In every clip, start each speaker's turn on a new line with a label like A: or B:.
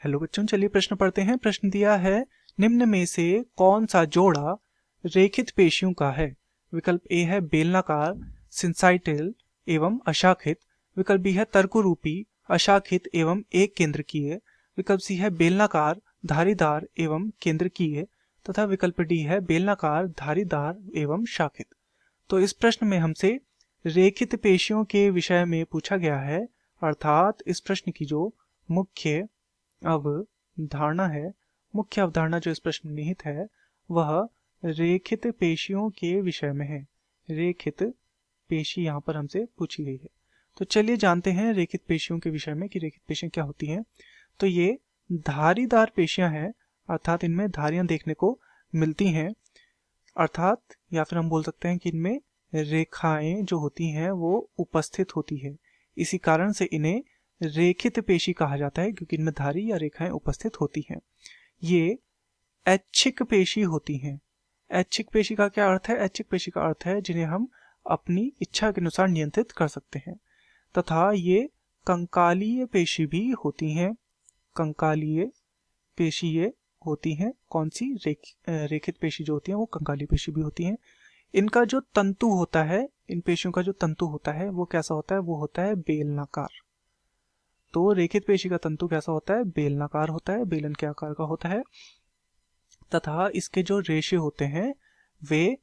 A: Hello बच्चों, चलिए प्रश्न पढ़ते हैं। प्रश्न दिया है, निम्न में से कौन सा जोड़ा रेखित पेशियों का है? विकल्प ए है बेलनाकार, सिंसाइटल एवं अशाखित। विकल्प बी है तर्करूपी, अशाखित एवं एक केंद्रकीय। विकल्प सी है बेलनाकार, धारीदार एवं केंद्रकीय। तथा विकल्प डी है बेलनाकार, धारीदार एवं शाखित। तो इस प्रश्न में हमसे रेखित पेशियों के विषय में पूछा गया है, अर्थात इस प्रश्न की जो मुख्य अवधारणा है, मुख्य अवधारणा जो इस प्रश्न में निहित है वह रेखित पेशियों के विषय में है। रेखित पेशी यहाँ पर हमसे पूछी गई है। तो चलिए जानते हैं रेखित पेशियों के विषय में कि रेखित पेशियां क्या होती हैं। तो ये धारीदार पेशियां हैं, अर्थात इनमें धारियां देखने को मिलती हैं, अर्थात या फिर हम बोल सकते हैं कि इनमें रेखाएं जो होती हैं वो उपस्थित होती है। इसी कारण से इन्हें रेखित पेशी कहा जाता है, क्योंकि इनमें धारी या रेखाएं उपस्थित होती हैं। ये ऐच्छिक पेशी होती हैं। ऐच्छिक पेशी का क्या अर्थ है? ऐच्छिक पेशी का अर्थ है जिन्हें हम अपनी इच्छा के अनुसार नियंत्रित कर सकते हैं। तथा ये कंकालीय पेशी भी होती हैं। कंकालीय पेशी ये होती हैं। कौन सी? रेखित पेशी जो होती है वो कंकालीय पेशी भी होती हैं। इनका जो तंतु होता है, इन पेशियों का जो तंतु होता है वो कैसा होता है? वो होता है बेलनाकार। तो रेखित पेशी का तंतु कैसा होता है? बेलनाकार होता है, बेलन के आकार का होता है। तथा इसके जो रेशे होते हैं वे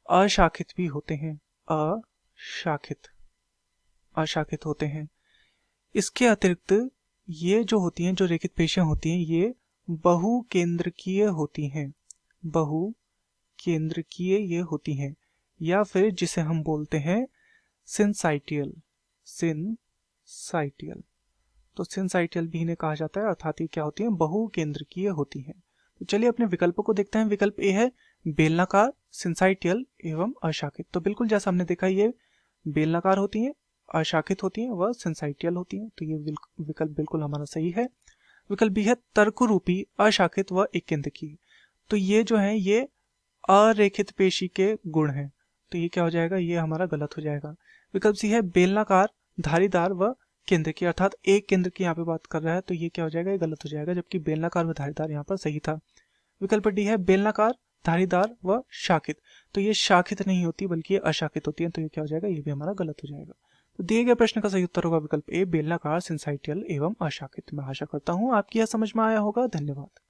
A: अशाखित भी होते हैं। अशाखित अशाखित होते हैं। इसके अतिरिक्त ये जो होती हैं, जो रेखित पेशियां होती हैं, ये बहुकेंद्रकीय होती हैं। बहुकेंद्रकीय ये होती हैं, या फिर जिसे हम बोलते हैं सिंसाइटियल। सिंसाइटियल तो सिंसाइटियल भी इन्हें कहा जाता है, अर्थात ये क्या होती हैं? बहुकेंद्रकीय होती हैं। तो चलिए अपने विकल्पों को देखते हैं। विकल्प ए है बेलनाकार, सिंसाइटियल एवं अशाखित। तो बिल्कुल जैसा हमने देखा, ये बेलनाकार होती हैं, अशाखित होती हैं, वह सिंसाइटियल होती हैं। तो ये विकल्प बिल्कुल हमारा सही है। विकल्प बी है तर्करूपी, अशाखित व एक केंद्रकीय। तो ये जो है ये अरेखित पेशी के गुण हैं। तो ये क्या हो जाएगा? ये हमारा गलत हो जाएगा। विकल्प सी है बेलनाकार, धारीदार व केंद्र की, अर्थात एक केंद्र की यहाँ पे बात कर रहा है, तो ये क्या हो जाएगा? ये गलत हो जाएगा, जबकि बेलनाकार व धारीदार यहाँ पर सही था। विकल्प डी है बेलनाकार, धारीदार व शाखित। तो ये शाखित नहीं होती बल्कि ये अशाखित होती है, तो ये क्या हो जाएगा? ये भी हमारा गलत हो जाएगा। तो दिए गए प्रश्न का सही उत्तर होगा विकल्प ए, बेलनाकार, सिंसाइटियल एवं अशाखित। मैं आशा करता हूँ आपकी यह समझ में आया होगा। धन्यवाद।